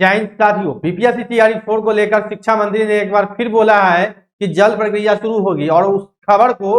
जय हिंद साथियों, बीपीएससी तैयारी 4 को लेकर शिक्षा मंत्री ने एक बार फिर बोला है कि जल्द प्रक्रिया शुरू होगी और उस खबर को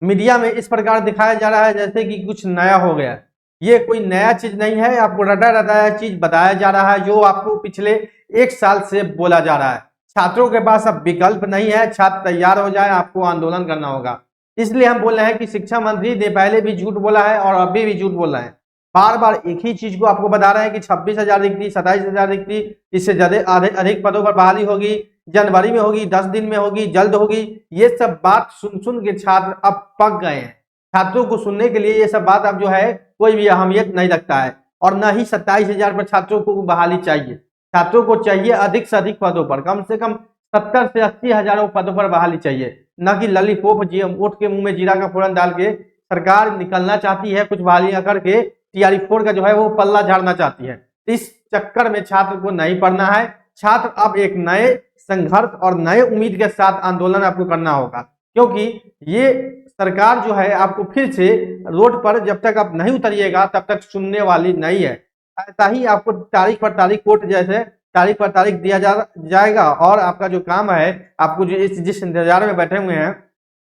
मीडिया में इस प्रकार दिखाया जा रहा है जैसे कि कुछ नया हो गया। ये कोई नया चीज नहीं है, आपको रटा रटाया चीज बताया जा रहा है जो आपको पिछले 1 साल से बोला जा रहा है। छात्रों के पास अब विकल्प नहीं है, छात्र तैयार हो जाए, आपको आंदोलन करना होगा। इसलिए हम बोल रहे हैं कि शिक्षा मंत्री ने पहले भी झूठ बोला है और अभी भी झूठ बोल रहे हैं। बार बार एक ही चीज को आपको बता रहे हैं कि 26,000 रिक्ति, 27,000 रिक्ति, इससे ज्यादा अधिक पदों पर बहाली होगी, जनवरी में होगी, 10 दिन में होगी, जल्द होगी। ये सब बात सुन सुन के छात्र अब पक गए हैं। छात्रों को सुनने के लिए ये सब बात अब जो है कोई भी अहमियत नहीं रखता है। और न ही 27,000 पर छात्रों को बहाली चाहिए, छात्रों को चाहिए अधिक से अधिक पदों पर, कम से कम 70 से 80 हजारों पदों पर बहाली चाहिए। न कि ललीपॉप वोट के मुंह में जीरा का फोड़न डाल के सरकार निकलना चाहती है, कुछ बहालियां करके टीआरई 4 का जो है वो पल्ला झाड़ना चाहती है। इस चक्कर में छात्र को नहीं पढ़ना है। छात्र अब एक नए संघर्ष और नए उम्मीद के साथ आंदोलन आपको करना होगा, क्योंकि ये सरकार जो है आपको फिर से रोड पर जब तक आप नहीं उतरिएगा तब तक सुनने वाली नहीं है। ऐसा ही आपको तारीख पर तारीख कोर्ट जैसे तारीख पर तारीख दिया जाएगा और आपका जो काम है, आपको जो जिस इंतजार में बैठे हुए हैं,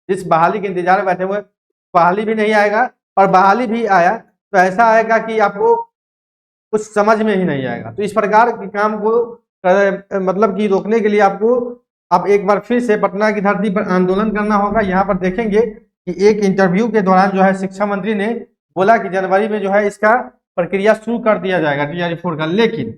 जिस बहाली के इंतजार में बैठे हुए, बहाली भी नहीं आएगा और बहाली भी आया तो ऐसा आएगा कि आपको कुछ समझ में ही नहीं आएगा। तो इस प्रकार के काम को मतलब कि रोकने के लिए आपको अब एक बार फिर से पटना की धरती पर आंदोलन करना होगा। यहाँ पर देखेंगे कि एक इंटरव्यू के दौरान जो है शिक्षा मंत्री ने बोला कि जनवरी में जो है इसका प्रक्रिया शुरू कर दिया जाएगा टीआरई 4 का, लेकिन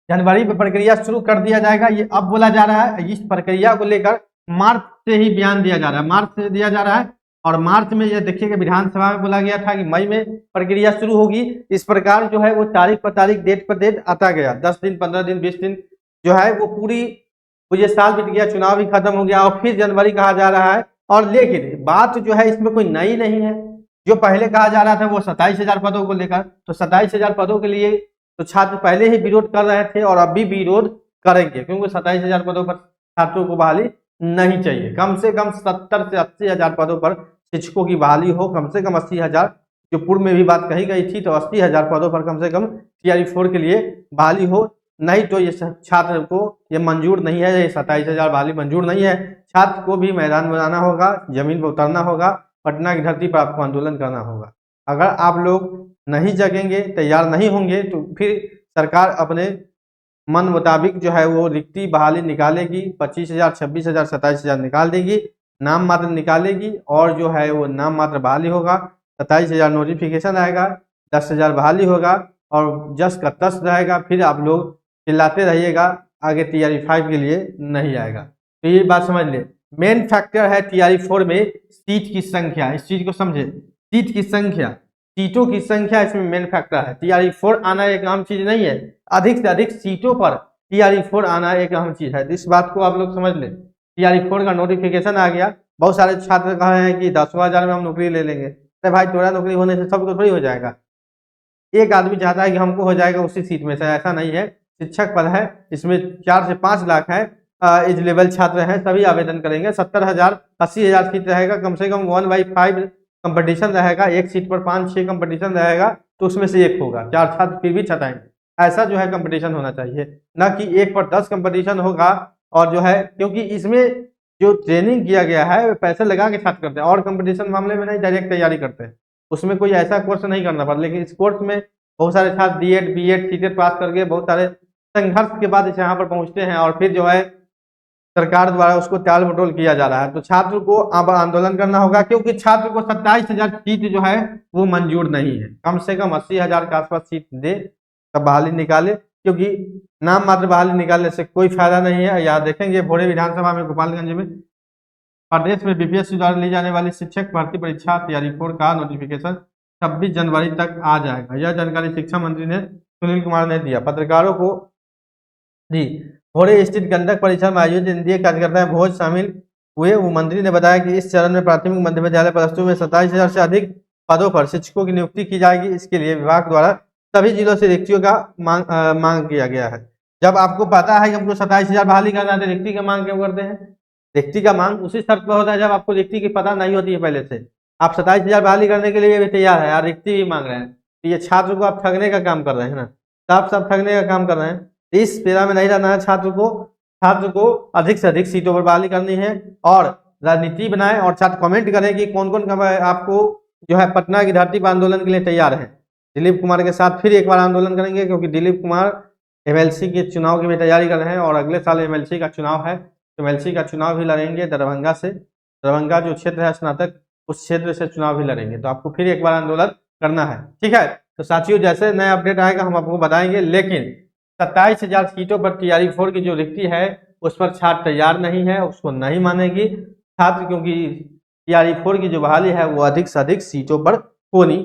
जनवरी में प्रक्रिया शुरू कर दिया जाएगा ये अब बोला जा रहा है। इस प्रक्रिया को लेकर मार्च से ही बयान दिया जा रहा है, मार्च से दिया जा रहा है और मार्च में ये देखिएगा विधानसभा में बोला गया था कि मई में प्रक्रिया शुरू होगी। इस प्रकार जो है वो तारीख पर तारीख, डेट पर डेट आता गया। 10 दिन, 15 दिन, 20 दिन जो है वो पूरी ये साल बीत गया, चुनाव भी खत्म हो गया और फिर जनवरी कहा जा रहा है। और लेकिन बात जो है इसमें कोई नई नहीं है। जो पहले कहा जा रहा था वो 27,000 पदों को लेकर, तो 27,000 पदों के लिए तो छात्र पहले ही विरोध कर रहे थे और अभी भी विरोध करेंगे, क्योंकि 27,000 पदों पर छात्रों को बहाली नहीं चाहिए। कम से कम 70 से 80,000 पदों पर शिक्षकों की बहाली हो, कम से कम 80,000, जो पूर्व में भी बात कही गई थी, तो 80,000 पदों पर कम से कम टीआरई 4 के लिए बहाली हो। नहीं तो ये छात्र को ये मंजूर नहीं है, ये 27,000 बहाली मंजूर नहीं है। छात्र को भी मैदान में आना होगा, जमीन पर उतरना होगा, पटना की धरती पर आपको आंदोलन करना होगा। अगर आप लोग नहीं जगेंगे, तैयार नहीं होंगे, तो फिर सरकार अपने मन मुताबिक जो है वो रिक्ति बहाली निकालेगी। 25,000, 26,000, 27,000 निकाल देगी, नाम मात्र निकालेगी और जो है वो नाम मात्र बहाली होगा। 27,000 नोटिफिकेशन आएगा, 10,000 बहाली होगा और जस का तस रहेगा। फिर आप लोग चिल्लाते रहिएगा, आगे टीआरई 5 के लिए नहीं आएगा। तो ये बात समझ ले, मेन फैक्टर है टीआरई 4 में सीट की संख्या। इस चीज को समझे, सीट की संख्या, सीटों की संख्या इसमें मेन फैक्टर है। टीआरई 4 आना एक अहम चीज नहीं है, अधिक से अधिक सीटों पर टीआरई 4 आना एक अहम चीज है। इस बात को आप लोग समझ लें। टीआरई 4 का नोटिफिकेशन आ गया, बहुत सारे छात्र कह रहे हैं कि 10,000 में हम नौकरी ले लेंगे। अरे भाई, थोड़ा नौकरी होने से सबको थोड़ी हो जाएगा। एक आदमी चाहता है कि हमको हो जाएगा उसी सीट में से, ऐसा नहीं है। शिक्षक पद है, इसमें 4 से 5 लाख है एलिजिबल छात्र हैं, सभी आवेदन करेंगे। 70,000, 80,000 सीट रहेगा, कम से कम 1/5 कंपटीशन रहेगा, एक सीट पर 5-6 कंपटीशन रहेगा, तो उसमें से एक होगा। 4 छात्र फिर भी छटाएंगे, ऐसा जो है कंपटीशन होना चाहिए, ना कि 1 पर 10 कंपटीशन होगा। और जो है क्योंकि इसमें जो ट्रेनिंग किया गया है पैसे लगा के छात्र करते हैं, और कंपटीशन मामले में नहीं, डायरेक्ट तैयारी करते हैं, उसमें कोई ऐसा कोर्स नहीं करना पड़ता। लेकिन इस कोर्स में बहुत सारे छात्र डीएड, बीएड, सीटेट पास करके बहुत सारे संघर्ष के बाद यहाँ पर पहुंचते हैं और फिर जो है सरकार द्वारा उसको टाल मटोल किया जा रहा है। तो छात्र को अब आंदोलन करना होगा, क्योंकि छात्र को 27,000 सीट जो है वो मंजूर नहीं है। कम से कम 80,000 के आसपास सीट दे तब बहाली निकाले, क्योंकि नाम मात्र बहाली निकालने से कोई फायदा नहीं है। यहाँ देखेंगे भोरे विधानसभा में गोपालगंज में प्रदेश में बीपीएससी द्वारा ली जाने वाली शिक्षक भर्ती परीक्षा टीआरई 4 का नोटिफिकेशन 26 जनवरी तक आ जाएगा। यह जानकारी शिक्षा मंत्री ने सुनील कुमार ने दिया, पत्रकारों को दी। भोरे स्थित गंडक परिसर में आयोजित एनडीए कार्यकर्ता भोज शामिल हुए। वो मंत्री ने बताया कि इस चरण में प्राथमिक मध्य विद्यालय +2 में 27,000 से अधिक पदों पर शिक्षकों की नियुक्ति की जाएगी। इसके लिए विभाग द्वारा सभी जिलों से रिक्तियों का मांग किया गया है। जब आपको पता है कि हमको 27,000 बहाली करना है तो रिक्ति का मांग क्यों करते हैं? रिक्ति का मांग उसी शर्त पर होता है जब आपको रिक्ति की पता नहीं होती है पहले से। आप 27,000 बहाली करने के लिए भी तैयार है और रिक्ति भी मांग रहे हैं, तो ये छात्र को आप ठगने का काम कर रहे हैं ना। साफ साफ ठगने का काम कर रहे हैं। इस पेरा में नहीं रहना है छात्र को अधिक से अधिक सीटों पर बहाली करनी है और राजनीति बनाएं और छात्र कमेंट करें कि कौन कौन आपको जो है पटना की धरती पर आंदोलन के लिए तैयार है। दिलीप कुमार के साथ फिर एक बार आंदोलन करेंगे, क्योंकि दिलीप कुमार एमएलसी के चुनाव की भी तैयारी कर रहे हैं और अगले साल एमएलसी का चुनाव है, तो एमएलसी का चुनाव भी लड़ेंगे दरभंगा से। दरभंगा जो क्षेत्र है स्नातक, उस क्षेत्र से चुनाव भी लड़ेंगे, तो आपको फिर एक बार आंदोलन करना है। ठीक है, तो साथियों जैसे नया अपडेट आएगा हम आपको बताएंगे, लेकिन 27,000 सीटों पर टीआरई 4 की जो रिक्ति है उस पर छात्र तैयार नहीं है, उसको नहीं मानेगी छात्र, क्योंकि टीआरई 4 की जो बहाली है वो अधिक से अधिक सीटों पर होनी